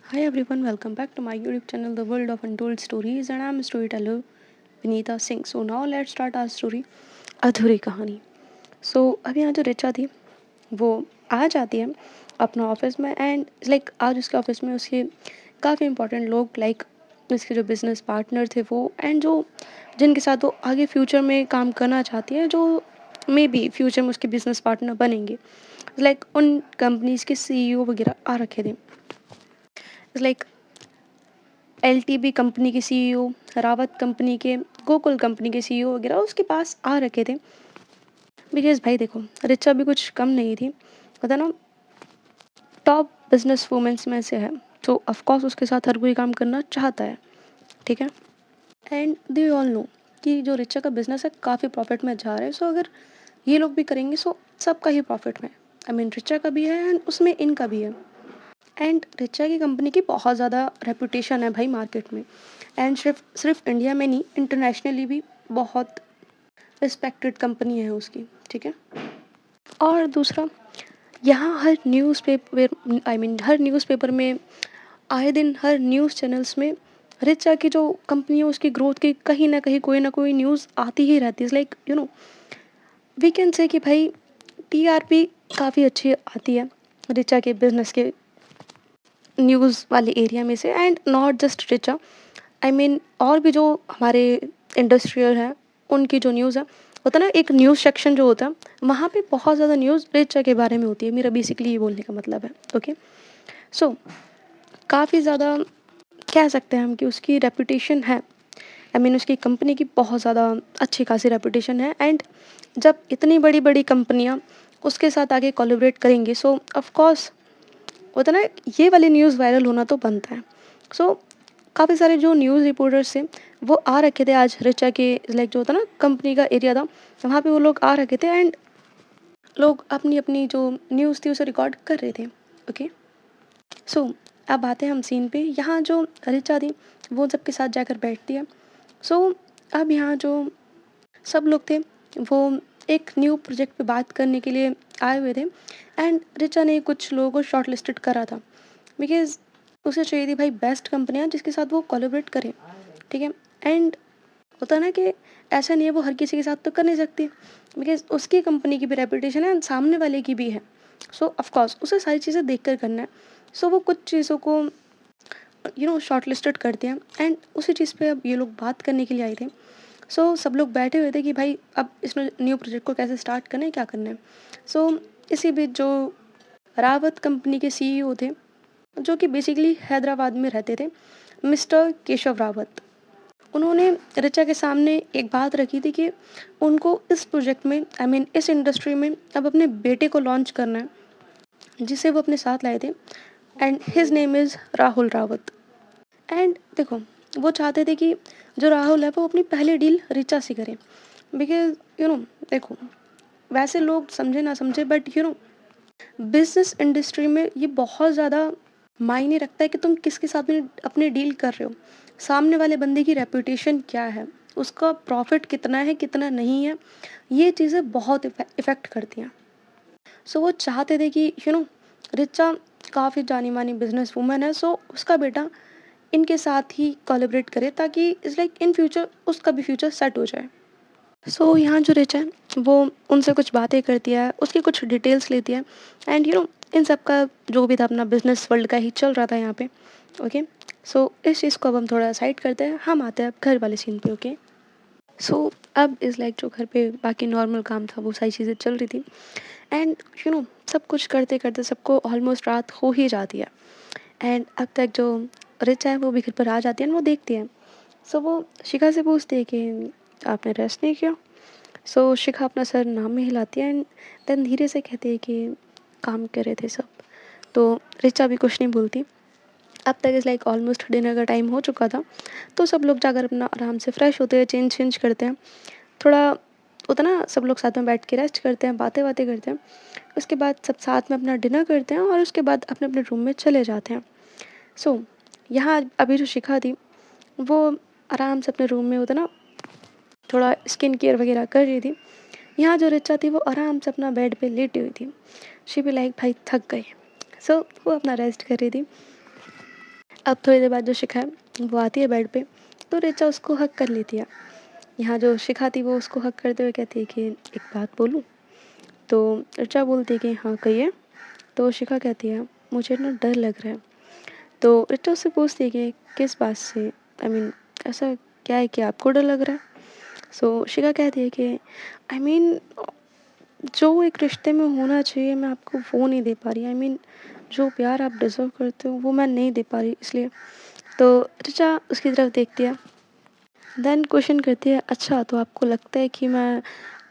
Hi everyone, welcome back to my YouTube channel, The World of Untold Stories, and I'm storyteller Vinita Singh. So now let's start our story, अधूरी कहानी. अभी यहाँ जो रिचा थी वो आ जाती है अपना ऑफिस में एंड लाइक आज उसके ऑफिस में उसके काफ़ी इंपॉर्टेंट लोग लाइक उसके जो बिजनेस पार्टनर थे वो एंड जो जिनके साथ वो आगे फ्यूचर में काम करना चाहती है जो मे बी फ्यूचर में उसके बिजनेस पार्टनर बनेंगे लाइक उन कंपनीज के सीईओ वगैरह आ रखे थे लाइक एलटीबी कंपनी के सीईओ, रावत कंपनी के, गोकुल कंपनी के सीईओ वगैरह उसके पास आ रखे थे। बिकॉज़ भाई देखो, रिचा भी कुछ कम नहीं थी। पता ना टॉप बिज़नेस वुमेन्स में से है। तो ऑफ कोर्स उसके साथ हर कोई काम करना चाहता है, ठीक है? एंड दे ऑल नो कि जो रिचा का बिज़नेस है काफ़ी प्रॉफिट में जा रहा है। सो अगर ये लोग भी करेंगे सो सबका ही प्रॉफिट में। आई मीन रिचा का भी है एंड उसमें इनका भी है। एंड रिचा की कंपनी की बहुत ज़्यादा रेपुटेशन है भाई मार्केट में एंड सिर्फ सिर्फ इंडिया में नहीं इंटरनेशनली भी बहुत रिस्पेक्टेड कंपनी है उसकी, ठीक है। और दूसरा यहाँ हर न्यूज़पेपर आई मीन हर न्यूज़पेपर में आए दिन हर न्यूज़ चैनल्स में रिचा की जो कंपनी है उसकी ग्रोथ की कहीं ना कोई न्यूज़ आती ही रहती है लाइक वी कैन से कि भाई टीआरपी काफ़ी अच्छी आती है रिचा के बिजनेस के न्यूज़ वाले एरिया में से and not just Richa I mean और भी जो हमारे इंडस्ट्रियल हैं उनकी जो न्यूज़ है होता है ना एक न्यूज़ सेक्शन जो होता है वहाँ पे बहुत ज़्यादा न्यूज़ रिचा के बारे में होती है मेरा बेसिकली ये बोलने का मतलब है ओके सो काफ़ी ज़्यादा कह सकते हैं हम कि उसकी रेपुटेशन है आई मीन उसकी कंपनी की बहुत ज़्यादा अच्छी खासी रेपुटेशन है एंड जब इतनी बड़ी बड़ी कंपनियाँ उसके साथ आगे कोलैबोरेट करेंगे सो ऑफ कोर्स होता है ना ये वाली न्यूज़ वायरल होना तो बनता है सो काफ़ी सारे जो न्यूज़ रिपोर्टर्स थे वो आ रखे थे आज रिचा के लाइक जो होता ना कंपनी का एरिया था वहाँ पे वो लोग आ रखे थे एंड लोग अपनी अपनी जो न्यूज़ थी उसे रिकॉर्ड कर रहे थे ओके सो अब आते हैं हम सीन पे यहाँ जो रिचा थी वो सबके साथ जाकर बैठती है सो अब यहाँ जो सब लोग थे वो एक न्यू प्रोजेक्ट पे बात करने के लिए आए हुए थे एंड रिचा ने कुछ लोगों को शॉर्ट लिस्टेड करा था बिकॉज उसे चाहिए थी भाई बेस्ट कंपनियाँ जिसके साथ वो कोलैबोरेट करें ठीक है एंड होता है ना कि ऐसा नहीं है वो हर किसी के साथ तो कर नहीं सकती बिकॉज उसकी कंपनी की भी रेपुटेशन है and सामने वाले की भी है सो ऑफकोर्स उसे सारी चीज़ें देख कर करना है सो वो कुछ चीज़ों को शॉर्ट लिस्टेड करते हैं एंड उसी चीज़ पे अब ये लोग बात करने के लिए आए थे सो सब लोग बैठे हुए थे कि भाई अब इस न्यू प्रोजेक्ट को कैसे स्टार्ट करना है क्या करना है सो इसी बीच जो रावत कंपनी के सीईओ थे जो कि बेसिकली हैदराबाद में रहते थे मिस्टर केशव रावत उन्होंने ऋचा के सामने एक बात रखी थी कि उनको इस प्रोजेक्ट में आई मीन इस इंडस्ट्री में अब अपने बेटे को लॉन्च करना है जिसे वो अपने साथ लाए थे and his name is Rahul Rawat and देखो वो चाहते थे कि जो राहुल है वो अपनी पहली डील ऋचा से करे बिकॉज देखो वैसे लोग समझे ना समझे बट बिजनेस इंडस्ट्री में ये बहुत ज़्यादा मायने रखता है कि तुम किसके साथ में अपनी डील कर रहे हो सामने वाले बंदे की रेपुटेशन क्या है उसका प्रॉफिट कितना है कितना नहीं है ये चीज़ें बहुत इफ़ेक्ट करती हैं सो वो चाहते थे कि रिचा काफ़ी जानी मानी बिजनेस वूमन है सो उसका बेटा इनके साथ ही कोलैबोरेट करे ताकि इज़ लाइक इन फ्यूचर उसका भी फ्यूचर सेट हो जाए यहाँ जो रिच है वो उनसे कुछ बातें करती है उसकी कुछ डिटेल्स लेती है एंड इन सब का जो भी था अपना बिजनेस वर्ल्ड का ही चल रहा था यहाँ पे ओके इस चीज़ को अब हम थोड़ा साइड करते हैं हम आते हैं अब घर वाले सीन पे ओके अब इज़ लाइक जो घर पे बाकी नॉर्मल काम था वो सारी चीज़ें चल रही थी एंड सब कुछ करते करते सबको ऑलमोस्ट रात हो ही जाती है एंड अब तक जो रिच है वो भी घर पर आ जाती है and वो देखती है वो शिखा से पूछती है कि आपने रेस्ट नहीं किया शिखा अपना सर नाम में हिलाती है एंड देन धीरे से कहती है कि काम कर रहे थे सब तो रिचा भी कुछ नहीं बोलती अब तक इज़ लाइक ऑलमोस्ट डिनर का टाइम हो चुका था तो सब लोग जाकर अपना आराम से फ्रेश होते हैं चेंज चेंज करते हैं थोड़ा होता ना सब लोग साथ में बैठ के रेस्ट करते हैं बातें बातें करते हैं उसके बाद सब साथ में अपना डिनर करते हैं और उसके बाद अपने अपने रूम में चले जाते हैं सो यहाँ अभी जो शिखा थी वो आराम से अपने रूम में होता ना थोड़ा स्किन केयर वगैरह कर रही थी यहाँ जो रिचा थी वो आराम से अपना बेड पे लेटी हुई थी शी भी लाइक भाई थक गई वो अपना रेस्ट कर रही थी अब थोड़ी देर बाद जो शिखा है वो आती है बेड पे, तो ऋचा उसको हक कर लेती है। यहाँ जो शिखा थी वो उसको हक करते हुए कहती है कि एक बात बोलूँ? तो ऋचा बोलती है कि हाँ कहिए। तो शिखा कहती है मुझे ना डर लग रहा है। तो ऋचा उससे पूछती है कि किस बात से, आई मीन ऐसा क्या है कि आपको डर लग रहा है? सो शिखा कहती है कि आई मीन जो एक रिश्ते में होना चाहिए मैं आपको वो नहीं दे पा रही, आई मीन जो प्यार आप डिज़र्व करते हो वो मैं नहीं दे पा रही, इसलिए। तो ऋचा उसकी तरफ देखती है, देन क्वेश्चन करती है अच्छा तो आपको लगता है कि मैं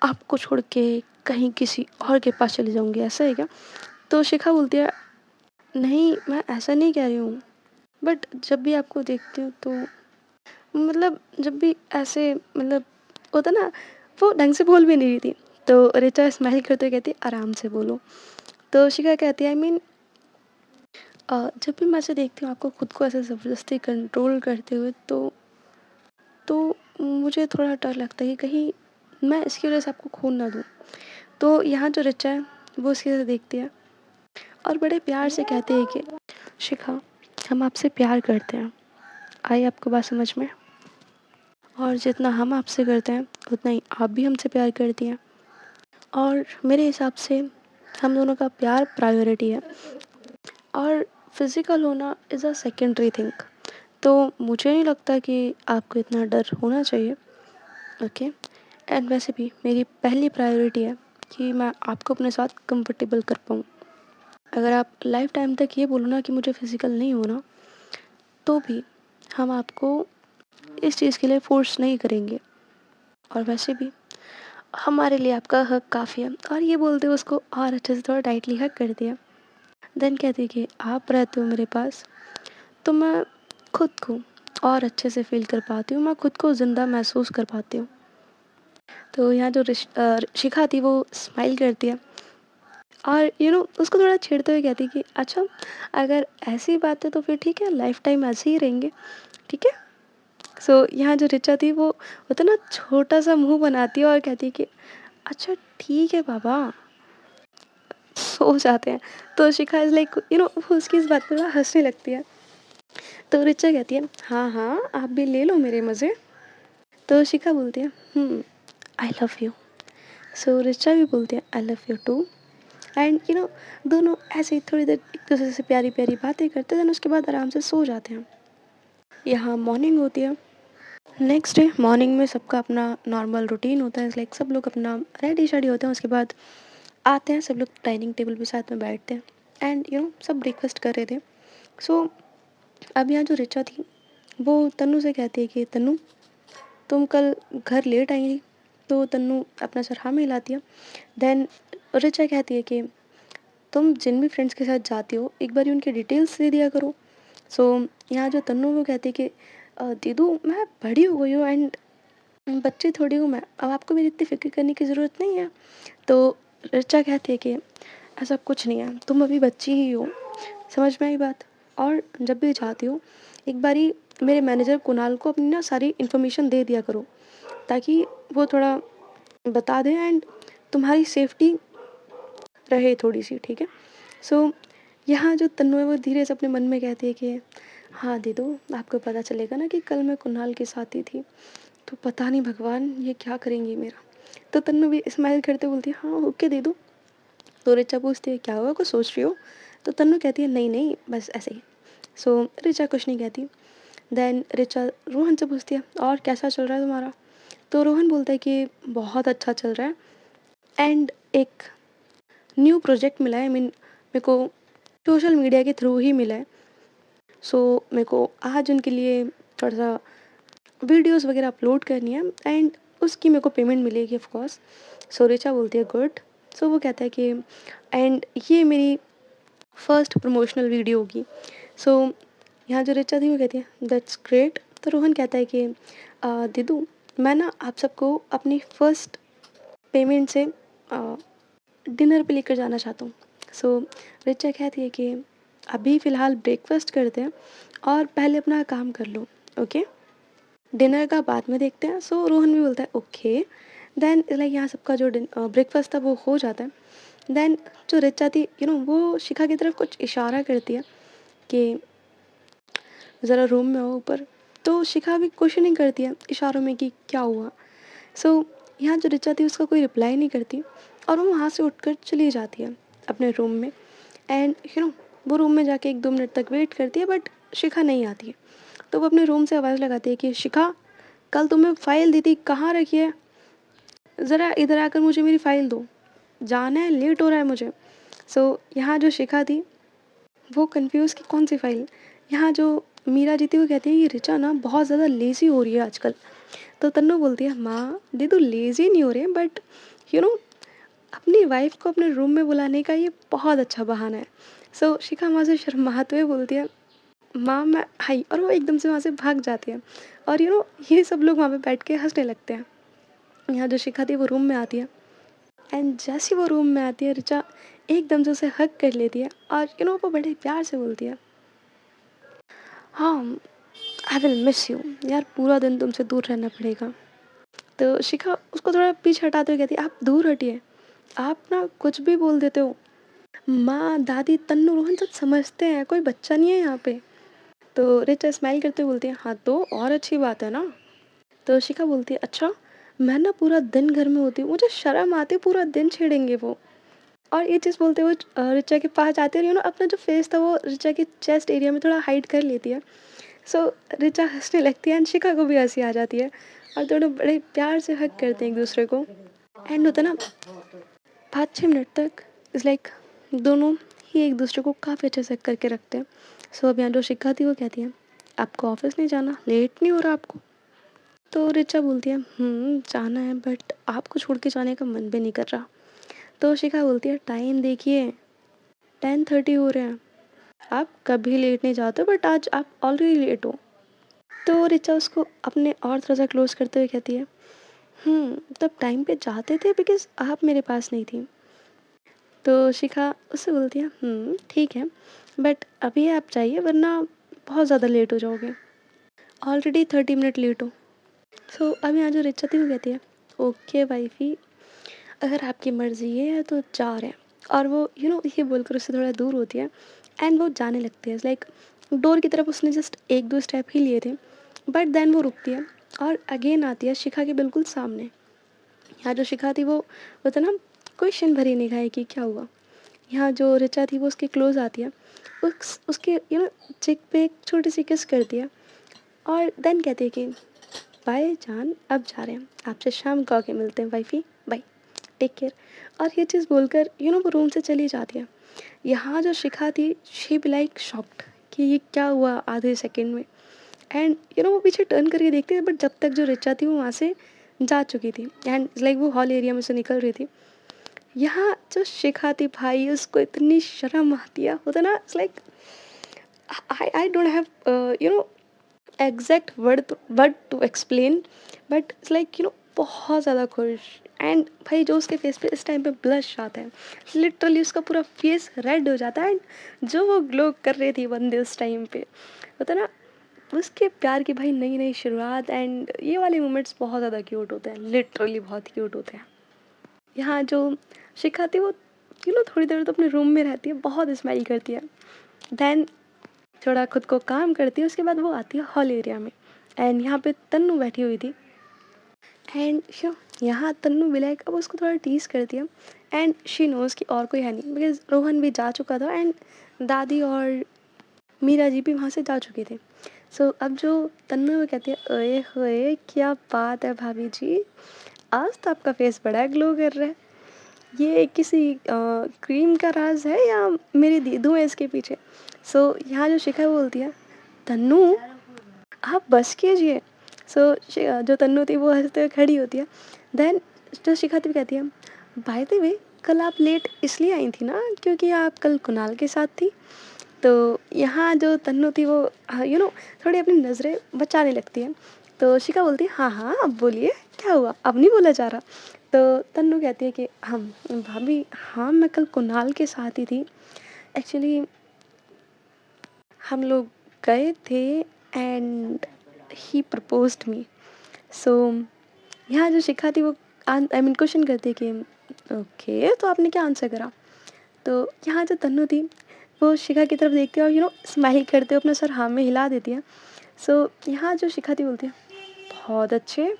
आपको छोड़ के कहीं किसी और के पास चली जाऊंगी, ऐसा है क्या? तो शिखा बोलती है नहीं मैं ऐसा नहीं कह रही हूँ, बट जब भी आपको देखती हूँ तो मतलब जब भी ऐसे मतलब होता ना, वो ढंग से बोल भी नहीं रही थी। तो ऋचा स्माइल करते हुए कहती है आराम से बोलो। तो शिखा कहती है आई मीन जब भी मैं ऐसे देखती हूँ आपको खुद को ऐसे ज़बरदस्ती कंट्रोल करते हुए, तो मुझे थोड़ा डर लगता है कि कहीं मैं इसकी वजह से आपको खो ना दूँ। तो यहाँ जो ऋचा है वो उसकी तरफ देखती है और बड़े प्यार से कहते हैं कि शिखा हम आपसे प्यार करते हैं, आई आपको बात समझ में? और जितना हम आपसे करते हैं उतना ही आप भी हमसे प्यार करती हैं, और मेरे हिसाब से हम दोनों का प्यार प्रायोरिटी है और फिज़िकल होना इज़ अ सेकेंडरी थिंग। तो मुझे नहीं लगता कि आपको इतना डर होना चाहिए, ओके? एंड वैसे भी मेरी पहली प्रायोरिटी है कि मैं आपको अपने साथ कंफर्टेबल कर पाऊँ। अगर आप लाइफ टाइम तक ये बोलो ना कि मुझे फिज़िकल नहीं होना, तो भी हम आपको इस चीज़ के लिए फ़ोर्स नहीं करेंगे, और वैसे भी हमारे लिए आपका हक काफ़ी है। और ये बोलते हुए उसको और अच्छे से थोड़ा टाइटली हग कर दिया। देन कहती है कि आप रहते हो मेरे पास तो मैं खुद को और अच्छे से फ़ील कर पाती हूँ, मैं खुद को ज़िंदा महसूस कर पाती हूँ। तो यहाँ जो शिखा थी वो स्माइल करती है और उसको थोड़ा छेड़ते हुए कहती है कि अच्छा अगर ऐसी बात है तो फिर ठीक है, लाइफ टाइम ऐसे ही रहेंगे, ठीक है? सो यहाँ जो ऋचा थी वो होता ना छोटा सा मुंह बनाती है और कहती है कि अच्छा ठीक है बाबा, सो जाते हैं। तो शिखा इज़ लाइक वो उसकी इस बात पर ना हंसने लगती है। तो ऋचा कहती है हाँ हाँ आप भी ले लो मेरे मज़े। तो शिखा बोलती है I love you. So Richa भी बोलती है I love you too. And दोनों ऐसे ही थोड़ी देर एक दूसरे से प्यारी प्यारी बातें करते हैं, उसके बाद आराम से सो जाते हैं। यहाँ मॉर्निंग होती है। नेक्स्ट डे मॉर्निंग में सबका अपना नॉर्मल रूटीन होता है, लाइक सब लोग अपना रेडी शेडी होते हैं, उसके बाद आते हैं सब लोग डाइनिंग टेबल पे साथ में बैठते हैं एंड सब ब्रेकफास्ट कर रहे थे। सो अब यहाँ जो ऋचा थी वो तन्नू से कहती है कि तन्नू तुम कल घर लेट आई थी? तो तन्नू अपना सर हाँ में हिलाती है। देन ऋचा कहती है कि तुम जिन भी फ्रेंड्स के साथ जाती हो एक बार उनकी डिटेल्स दे दिया करो। सो यहाँ जो तन्नू वो कहती है कि दीदू मैं बड़ी हो गई हूँ एंड बच्ची थोड़ी हूँ मैं, अब आपको मेरी इतनी फ़िक्र करने की ज़रूरत नहीं है। तो ऋचा कहती है कि ऐसा कुछ नहीं है, तुम अभी बच्ची ही हो, समझ में आई बात? और जब भी जाती हो एक बारी मेरे मैनेजर कुणाल को अपनी ना सारी इन्फॉर्मेशन दे दिया करो, ताकि वो थोड़ा बता दें एंड तुम्हारी सेफ्टी रहे थोड़ी सी, ठीक है? सो यहाँ जो तन्नु है वो धीरे से अपने मन में कहती है कि हाँ दीदू आपको पता चलेगा ना कि कल मैं कुणाल के साथ ही थी, तो पता नहीं भगवान ये क्या करेंगी मेरा। तो तन्नु भी स्माइल करते बोलती है हाँ ओके दीदू। तो ऋचा पूछती है क्या हुआ, कुछ सोच रही हो? तो तन्नु कहती है नहीं नहीं बस ऐसे ही। सो ऋचा कुछ नहीं कहती। देन ऋचा रोहन से पूछती है और कैसा चल रहा है तुम्हारा? तो रोहन बोलता है कि बहुत अच्छा चल रहा है एंड एक न्यू प्रोजेक्ट मिला है, आई मीन मेरे को सोशल मीडिया के थ्रू ही मिला है। सो मेरे को आज उनके लिए थोड़ा सा वीडियोस वगैरह अपलोड करनी है एंड उसकी मेरे को पेमेंट मिलेगी ऑफ कोर्स। सो ऋचा बोलती है गुड। सो वो कहता है कि एंड ये मेरी फर्स्ट प्रमोशनल वीडियो होगी। सो यहाँ जो ऋचा थी वो कहती है दैट्स ग्रेट। तो रोहन कहता है कि दीदू मैं ना आप सबको अपनी फर्स्ट पेमेंट से डिनर पे लेकर जाना चाहता हूँ। सो ऋचा कहती है कि अभी फ़िलहाल ब्रेकफास्ट करते हैं और पहले अपना काम कर लो, ओके? डिनर का बाद में देखते हैं। सो रोहन भी बोलता है ओके। देन लाइक यहाँ सबका जो ब्रेकफास्ट था वो हो जाता है। देन जो ऋचा थी वो शिखा की तरफ कुछ इशारा करती है कि ज़रा रूम में आओ ऊपर। तो शिखा भी क्वेश्चनिंग करती है इशारों में कि क्या हुआ। सो यहाँ जो ऋचा थी उसका कोई रिप्लाई नहीं करती और वो वहाँ से उठकर चली जाती है अपने रूम में। एंड वो रूम में जाके 1-2 मिनट तक वेट करती है बट शिखा नहीं आती है। तो वो अपने रूम से आवाज़ लगाती है कि शिखा, कल तुम्हें फ़ाइल दी थी, कहाँ रखी है? ज़रा इधर आकर मुझे मेरी फ़ाइल दो, जाना है, लेट हो रहा है मुझे। सो यहाँ जो शिखा थी वो कंफ्यूज़ कि कौन सी फ़ाइल? यहाँ जो मीरा जी थी वो कहती है ये ऋचा ना बहुत ज़्यादा लेज़ी हो रही है आजकल। तो तन्नू बोलती है माँ दीदू लेज़ी नहीं हो रहे हैं बट यू नो अपनी वाइफ़ को अपने रूम में बुलाने का ये बहुत अच्छा बहाना है। सो शिखा वहाँ से शर्माते हुए बोलती है माँ मैं आई, और वो एकदम से वहाँ से भाग जाती है। और ये सब लोग वहाँ पे बैठ के हँसने लगते हैं। यहाँ जो शिखा थी वो रूम में आती है एंड जैसे ही वो रूम में आती है ऋचा एकदम से उसे हग कर लेती है और वो बड़े प्यार से बोलती है हाँ, आई विल मिस यू, यार पूरा दिन तुमसे दूर रहना पड़ेगा। तो शिखा उसको थोड़ा पीछे हटाते हुए कहती है आप दूर हटिए, आप ना कुछ भी बोल देते हो। माँ दादी तन्नू रोहन सब समझते हैं, कोई बच्चा नहीं है यहाँ पे। तो ऋचा स्माइल करते हुए बोलती है हाँ तो और अच्छी बात है ना। तो शिखा बोलती है अच्छा, मैं ना पूरा दिन घर में होती हूँ, मुझे शर्म आती है, पूरा दिन छेड़ेंगे वो। और ये चीज़ बोलते हुए ऋचा के पास जाती है और अपना जो फेस था वो ऋचा के चेस्ट एरिया में थोड़ा हाइड कर लेती है। सो ऋचा हंसने लगती है एंड शिखा को भी हंसी आ जाती है और दोनों बड़े प्यार से हग करते हैं एक दूसरे को। एंड होता है ना 5-6 मिनट तक इज़ लाइक दोनों ही एक दूसरे को काफ़ी अच्छे से हग करके रखते हैं। सो अब यहाँ जो शिखा थी वो कहती है आपको ऑफिस नहीं जाना, लेट नहीं हो रहा आपको? तो ऋचा बोलती है जाना है बट आपको छोड़ के जाने का मन भी नहीं कर रहा। तो शिखा बोलती है टाइम देखिए 10:30 हो रहे हैं, आप कभी लेट नहीं जाते बट आज आप ऑलरेडी लेट हो। तो ऋचा उसको अपने और थोड़ा सा क्लोज करते हुए कहती है तब टाइम पे जाते थे बिकॉज आप मेरे पास नहीं थी। तो शिखा उससे बोलती है ठीक है बट अभी आप जाइए वरना बहुत ज़्यादा लेट हो जाओगे, ऑलरेडी 30 मिनट लेट हो। सो अब यहाँ जो ऋचा थी वो कहती है ओके वाइफी, अगर आपकी मर्ज़ी ये है तो जा रहे हैं। और वो ये बोलकर उससे थोड़ा दूर होती है एंड वो जाने लगती है लाइक डोर की तरफ उसने जस्ट 1-2 स्टेप ही लिए थे बट देन वो रुकती है और अगेन आती है शिखा के बिल्कुल सामने। यहाँ जो शिखा थी वो था ना क्वेश्चन भरी निगाहें कि क्या हुआ। यहाँ जो ऋचा थी वो उसके क्लोज आती है, उसके चिक पे एक छोटी सी किस करती है और देन कहती है कि बाय जान, अब जा रहे हैं, आपसे शाम को आके मिलते हैं वाइफी, बाय, टेक केयर। और ये चीज़ बोलकर वो रूम से चली जाती है। यहाँ जो शिखा थी शी बी लाइक शॉक्ड कि ये क्या हुआ आधे सेकंड में। एंड वो पीछे टर्न करके देखती है बट जब तक जो ऋचा थी वो वहाँ से जा चुकी थी एंड लाइक वो हॉल एरिया में से निकल रही थी। यहाँ जो शिखा थी भाई उसको इतनी शर्म आती है, होता ना it's like I don't have exact word to explain but it's like बहुत ज़्यादा खुश। एंड भाई जो उसके फेस पे इस टाइम पे ब्लश आता है, लिटरली उसका पूरा फेस रेड हो जाता है एंड जो वो ग्लो कर रही थी बंदे उस टाइम पे, होता है ना उसके प्यार की भाई नई नई शुरुआत। एंड ये वाले मोमेंट्स बहुत ज़्यादा क्यूट होते हैं, लिटरली बहुत क्यूट होते हैं। यहाँ जो शिखा थी वो थोड़ी देर तो अपने रूम में रहती है, बहुत स्माइल करती है, देन थोड़ा खुद को काम करती है, उसके बाद वो आती है हॉल एरिया में एंड यहाँ पे तन्नू बैठी हुई थी। एंड यहाँ तन्नू विलायक अब उसको थोड़ा टीज करती है एंड शी नोज़ कि और कोई है नहीं बिकॉज रोहन भी जा चुका था एंड दादी और मीरा जी भी वहाँ से जा चुके थे। सो अब जो तन्नू वो कहती है ओए होए क्या बात है भाभी जी, आज तो आपका फेस बड़ा ग्लो कर रहा है, ये किसी क्रीम का राज है या मेरी दीदू है इसके पीछे। सो यहाँ जो शिखा बोलती है तन्नू आप बस कीजिए। सो जो तन्नू थी वो हंसते हुए खड़ी होती है। देन जो शिखा थी वो कहती है बाय द वे कल आप लेट इसलिए आई थी ना क्योंकि आप कल कुणाल के साथ थी। तो यहाँ जो तन्नू थी वो थोड़ी अपनी नज़रें बचाने लगती है। तो शिखा बोलती है हाँ हाँ अब बोलिए क्या हुआ, अब नहीं बोला जा रहा। तो तन्नू कहती है कि हम भाभी हाँ मैं कल कुणाल के साथ ही थी, एक्चुअली हम लोग गए थे एंड ही प्रपोज्ड मी। सो यहाँ जो शिखा थी वो आई मीन क्वेश्चन करती है कि ओके तो आपने क्या आंसर करा। तो यहाँ जो तन्नू थी वो शिखा की तरफ देखती है और स्माइल करते हुए अपना सर हाँ में हिला देती है। सो यहाँ जो शिखा थी बोलती है बहुत अच्छे।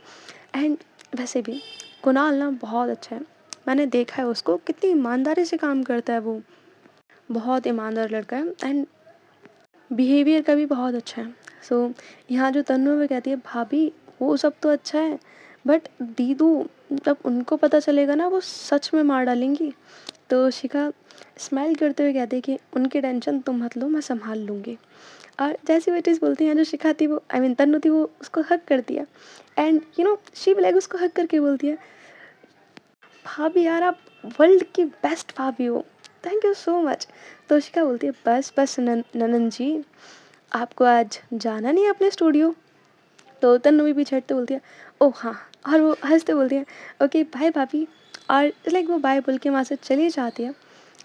एंड वैसे भी कुणाल ना बहुत अच्छा है, मैंने देखा है उसको, कितनी ईमानदारी से काम करता है वो, बहुत ईमानदार लड़का है एंड बिहेवियर का भी बहुत अच्छा है। सो यहाँ जो तन्नु है वो कहती है भाभी वो सब तो अच्छा है, बट दीदू जब उनको पता चलेगा ना वो सच में मार डालेंगी। तो शिखा स्माइल करते हुए कहती है कि उनकी टेंशन तुम मत लो, मैं संभाल लूँगी। और जैसी वो चीज़ बोलती है, जो शिखा थी वो आई मीन तन्नु थी, वो उसको हक करती है एंड शी भी लाइक उसको हक करके बोलती है भाभी यार आप वर्ल्ड की बेस्ट भाभी हो, थैंक यू सो मच। तो शिखा बोलती है बस बस ननन जी, आपको आज जाना नहीं है अपने स्टूडियो? तो तन्नु भी पीछे हटते बोलती है ओह हाँ, और वो हंसते बोलती है ओके बाय भाभी। और लाइक वो बाय बोल के वहाँ से चली जाती है।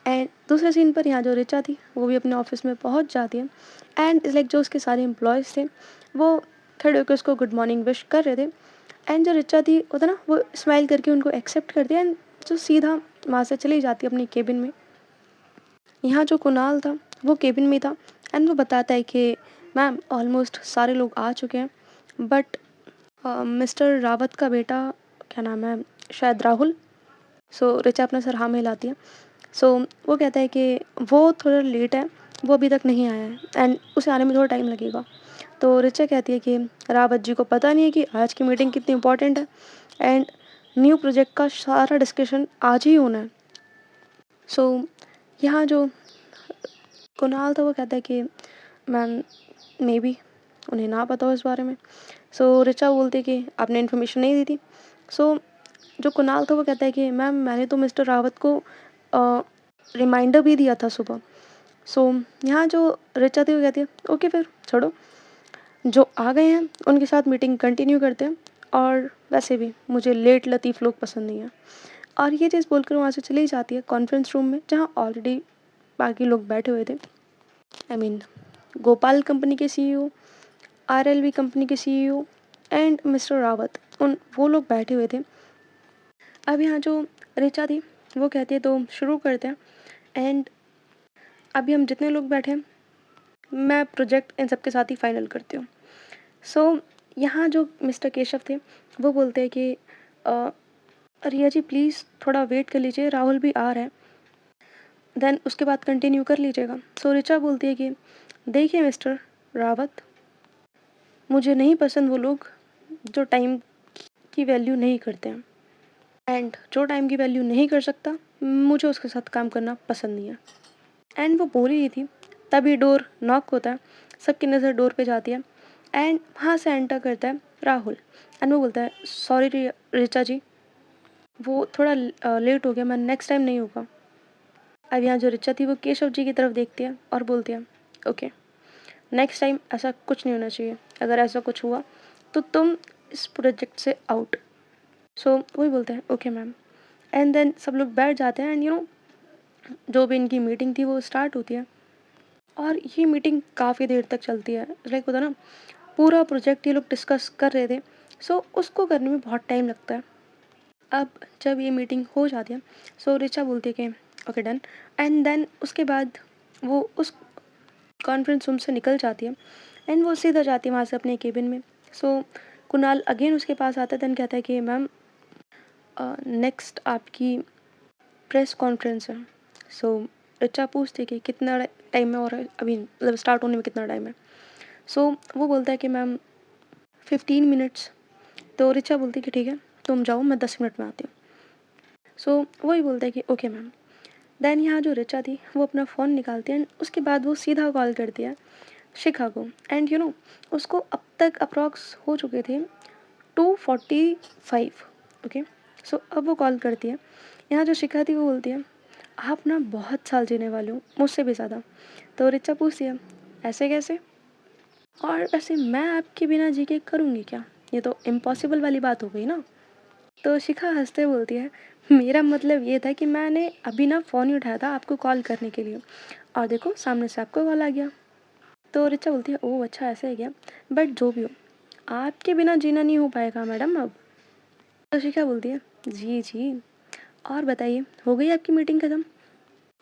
एंड दूसरे सीन पर यहाँ जो रिचा थी वो भी अपने ऑफिस में पहुँच जाती है एंड लाइक जो उसके सारे एम्प्लॉयज़ थे वो खड़े होकर उसको गुड मॉर्निंग विश कर रहे थे। एंड जो रिचा थी वो था ना, वो स्माइल करके उनको एक्सेप्ट कर दिया एंड जो सीधा वहाँ से चली जाती है अपनी केबिन में। यहाँ जो कुणाल था वो केबिन में था एंड वो बताता है कि मैम ऑलमोस्ट सारे लोग आ चुके हैं, बट मिस्टर रावत का बेटा, क्या नाम है, शायद राहुल। सो रिचा अपना सर हाँ में हिलाती है। सो वो कहता है कि वो थोड़ा लेट है, वो अभी तक नहीं आया है एंड उसे आने में थोड़ा टाइम लगेगा। तो रिचा कहती है कि रावत जी को पता नहीं है कि आज की मीटिंग कितनी इंपॉर्टेंट है एंड न्यू प्रोजेक्ट का सारा डिस्कशन आज ही होना है। सो यहाँ जो कुणाल था वो कहता है कि मैम मे बी उन्हें ना पता हो इस बारे में। सो रिचा बोलती है कि आपने इन्फॉर्मेशन नहीं दी थी। सो जो कुणाल था वो कहता है कि मैम मैंने तो मिस्टर रावत को रिमाइंडर भी दिया था सुबह। सो यहाँ जो रिचा थी वो कहती है ओके फिर छोड़ो, जो आ गए हैं उनके साथ मीटिंग कंटिन्यू करते हैं, और वैसे भी मुझे लेट लतीफ़ लोग पसंद नहीं है। और ये चीज़ बोलकर वहाँ से चली जाती है कॉन्फ्रेंस रूम में, जहाँ ऑलरेडी बाकी लोग बैठे हुए थे। आई मीन गोपाल कंपनी के सीईओ, आरएलवी कंपनी के सीईओ एंड मिस्टर रावत, उन वो लोग बैठे हुए थे। अब यहाँ जो रिचा थी वो कहती है तो शुरू करते हैं। एंड अभी हम जितने लोग बैठे हैं मैं प्रोजेक्ट इन सबके साथ ही फाइनल करती हूँ। सो यहाँ जो मिस्टर केशव थे वो बोलते हैं कि अ, रिया जी प्लीज़ थोड़ा वेट कर लीजिए, राहुल भी आ रहा है, देन उसके बाद कंटिन्यू कर लीजिएगा। सो रिचा बोलती है कि देखिए मिस्टर रावत, मुझे नहीं पसंद वो लोग जो टाइम की वैल्यू नहीं करते हैं, एंड जो टाइम की वैल्यू नहीं कर सकता मुझे उसके साथ काम करना पसंद नहीं है। एंड वो बोल रही थी तभी डोर नॉक होता है, सबकी नज़र डोर पे जाती है एंड वहाँ से एंटर करता है राहुल। एंड वो बोलता है सॉरी रिचा जी, वो थोड़ा लेट हो गया, मैं नेक्स्ट टाइम नहीं होगा। अब यहाँ जो रिचा थी वो केशव जी की तरफ देखती है और बोलती है ओके नेक्स्ट टाइम ऐसा कुछ नहीं होना चाहिए, अगर ऐसा कुछ हुआ तो तुम इस प्रोजेक्ट से आउट। सो वही बोलते हैं ओके मैम। एंड देन सब लोग बैठ जाते हैं एंड जो भी इनकी मीटिंग थी वो स्टार्ट होती है। और ये मीटिंग काफ़ी देर तक चलती है, लाइक होता ना, पूरा प्रोजेक्ट ये लोग डिस्कस कर रहे थे। सो उसको करने में बहुत टाइम लगता है। अब जब ये मीटिंग हो जाती है सो रिचा बोलती है कि ओके डन। एंड देन उसके बाद वो उस कॉन्फ्रेंस रूम से निकल जाती है एंड वो सीधा जाती है वहाँ से अपने केबिन में। सो कुणाल अगेन उसके पास आता है, देन कहता है कि मैम नेक्स्ट आपकी प्रेस कॉन्फ्रेंस है। सो रिचा पूछती है कि कितना टाइम में, और अभी मतलब स्टार्ट होने में कितना टाइम है। सो वो बोलता है कि मैम 15 मिनट्स। तो रिचा बोलती है कि ठीक है तुम जाओ, मैं 10 मिनट में आती हूँ। सो वही बोलता है कि ओके मैम। देन यहाँ जो रिचा थी वो अपना फ़ोन निकालती है एंड उसके बाद वो सीधा कॉल करती है शिखा को। एंड उसको अब तक अप्रॉक्स हो चुके थे 2:45। ओके। सो अब वो कॉल करती है। यहाँ जो शिखा थी वो बोलती है आप ना बहुत साल जीने वाले हो, मुझसे भी ज़्यादा। तो रिचा पूछती है ऐसे कैसे, और वैसे मैं आपके बिना जी के करूँगी क्या, ये तो इम्पॉसिबल वाली बात हो गई ना। तो शिखा हंसते बोलती है मेरा मतलब ये था कि मैंने अभी ना फ़ोन ही उठाया था आपको कॉल करने के लिए, और देखो सामने से आपको कॉल आ गया। तो रिचा बोलती है ओह अच्छा ऐसे है क्या, बट जो भी हो आपके बिना जीना नहीं हो पाएगा मैडम अब। तो शिखा बोलती है जी जी, और बताइए हो गई आपकी मीटिंग ख़त्म,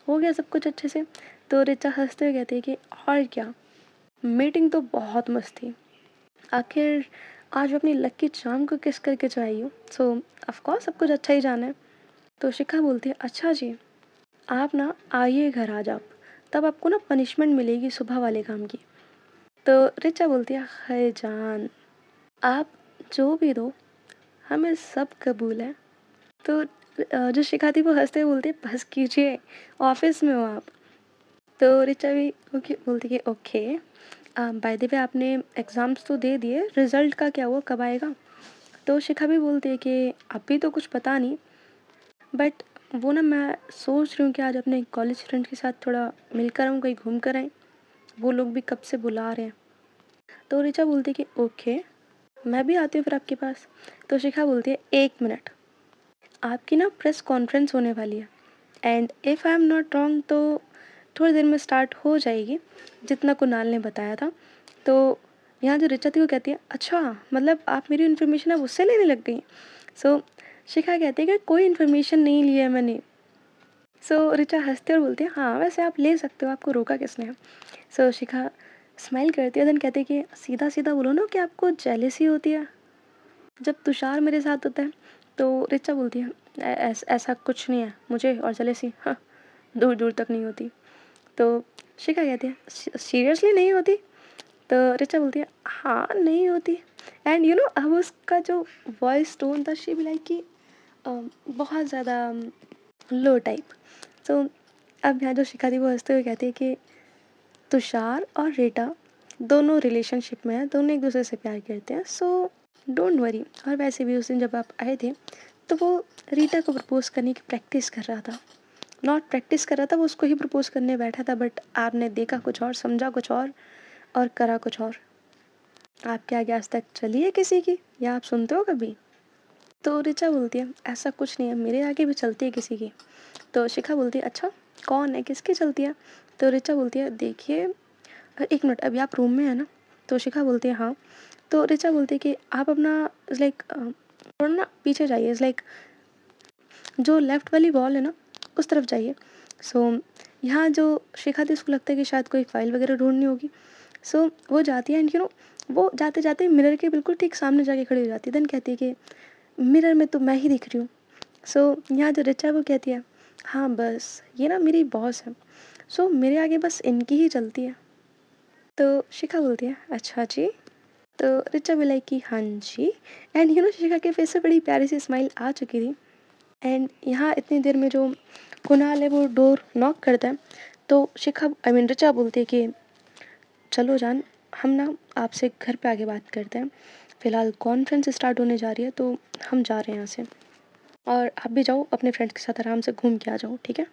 हो गया सब कुछ अच्छे से। तो रिचा हंसते हुए कहती है कि और क्या, मीटिंग तो बहुत मस्त थी। आखिर आज मैं अपनी लकी चार्म को किस करके जो आई हूँ, सो ऑफ कोर्स सब कुछ अच्छा ही जाना है। तो शिखा बोलती है अच्छा जी, आप ना आइए घर आज आप, तब आपको ना पनिशमेंट मिलेगी सुबह वाले काम की। तो रिचा बोलती है हाय जान, आप जो भी दो हमें सब कबूल है। तो जो शिखा थी वो हंसते हुए बोलती है बस कीजिए, ऑफिस में हो आप। तो रिचा भी ओके बोलती है ओके, बाय द वे आपने एग्ज़ाम्स तो दे दिए, रिज़ल्ट का क्या हुआ, कब आएगा? तो शिखा भी बोलती है कि अभी तो कुछ पता नहीं, बट वो ना मैं सोच रही हूँ कि आज अपने कॉलेज फ्रेंड के साथ थोड़ा मिलकर आऊँ, कहीं घूम कर आएँ, वो लोग भी कब से बुला रहे हैं। तो ऋचा बोलती है कि ओके, मैं भी आती हूँ फिर आपके पास। तो शिखा बोलती है 1 मिनट, आपकी ना प्रेस कॉन्फ्रेंस होने वाली है and if I am not wrong तो थोड़ी देर में स्टार्ट हो जाएगी, जितना कुणाल ने बताया था। तो यहाँ जो ऋचा थी वो कहती है अच्छा, मतलब आप मेरी इन्फॉर्मेशन अब उससे लेने लग गई। सो शिखा कहती है कि कोई इन्फॉर्मेशन नहीं ली है मैंने। सो ऋचा हंसती और बोलती है हाँ वैसे आप ले सकते हो, आपको रोका किसने है। सो शिखा स्माइल करती है, देन कहती है कि सीधा सीधा बोलो ना कि आपको जेलेसी होती है जब तुषार मेरे साथ होता है। तो ऋचा बोलती है ऐसा कुछ नहीं है मुझे और जेलेसी, हाँ दूर दूर तक नहीं होती। तो शिखा कहती है सीरियसली नहीं होती। तो ऋचा बोलती है हाँ नहीं होती। एंड यू नो अब उसका जो वॉइस टोन था शी भी लाइक कि बहुत ज़्यादा लो टाइप। तो अब यहाँ जो शिखा थी वो हंसते हुए कहती है कि तुषार और रीटा दोनों रिलेशनशिप में हैं, दोनों एक दूसरे से प्यार करते हैं, सो डोंट वरी। और वैसे भी उस दिन जब आप आए थे तो वो रीटा को प्रपोज करने की प्रैक्टिस कर रहा था, नॉट प्रैक्टिस कर रहा था, वो उसको ही प्रपोज करने बैठा था, बट आपने देखा कुछ और, समझा कुछ और करा कुछ और। आपके आगे आज तक चली है किसी की, या आप सुनते हो कभी? तो ऋचा बोलती है ऐसा कुछ नहीं है, मेरे आगे भी चलती है किसी की। तो शिखा बोलती है अच्छा, कौन है, किसकी चलती है? तो ऋचा बोलती है देखिए 1 मिनट, अभी आप रूम में है ना? तो शिखा बोलती है हाँ। तो ऋचा बोलती है कि आप अपना लाइक थोड़ा ना पीछे जाइए, लाइक जो लेफ्ट वाली वॉल है ना उस तरफ जाइए। सो यहाँ जो शिखा थी उसको लगता है कि शायद कोई फाइल वगैरह ढूंढनी होगी। सो वो जाती है एंड यू नो वो जाते जाते मिरर के बिल्कुल ठीक सामने जाके खड़ी हो जाती है, देन कहती है कि मिरर में तो मैं ही दिख रही हूँ। सो यहाँ जो ऋचा वो कहती है हाँ बस ये ना मेरी बॉस है, सो मेरे आगे बस इनकी ही चलती है। तो शिखा बोलती है अच्छा जी। तो ऋचा भी लाइक कि हाँ जी। एंड यू नो शिखा के फेस से बड़ी प्यारी सी स्माइल आ चुकी थी। एंड यहाँ इतनी देर में जो कुणाल है वो डोर नॉक करता है। तो शिखा आई मीन ऋचा बोलती है कि चलो जान, हम ना आपसे घर पे आके बात करते हैं, फ़िलहाल कॉन्फ्रेंस स्टार्ट होने जा रही है तो हम जा रहे हैं यहाँ से, और आप भी जाओ अपने फ्रेंड्स के साथ आराम से घूम के आ जाओ, ठीक है?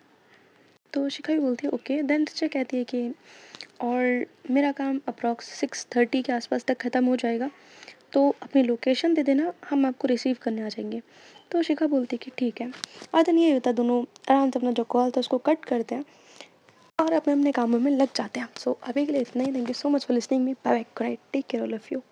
तो शिखा भी बोलती है ओके, देन ऋचा कहती है कि और मेरा काम अप्रॉक्स 6:30 के आसपास तक ख़त्म हो जाएगा, तो अपनी लोकेशन दे देना, हम आपको रिसीव करने आ जाएंगे। तो शिखा बोलती है कि ठीक है। और दिन ये होता है दोनों आराम से अपना जो कॉल था उसको कट करते हैं और अपने अपने कामों में लग जाते हैं। सो अभी के लिए इतना ही। Thank you so much for listening me, bye bye, good night, take care all of you.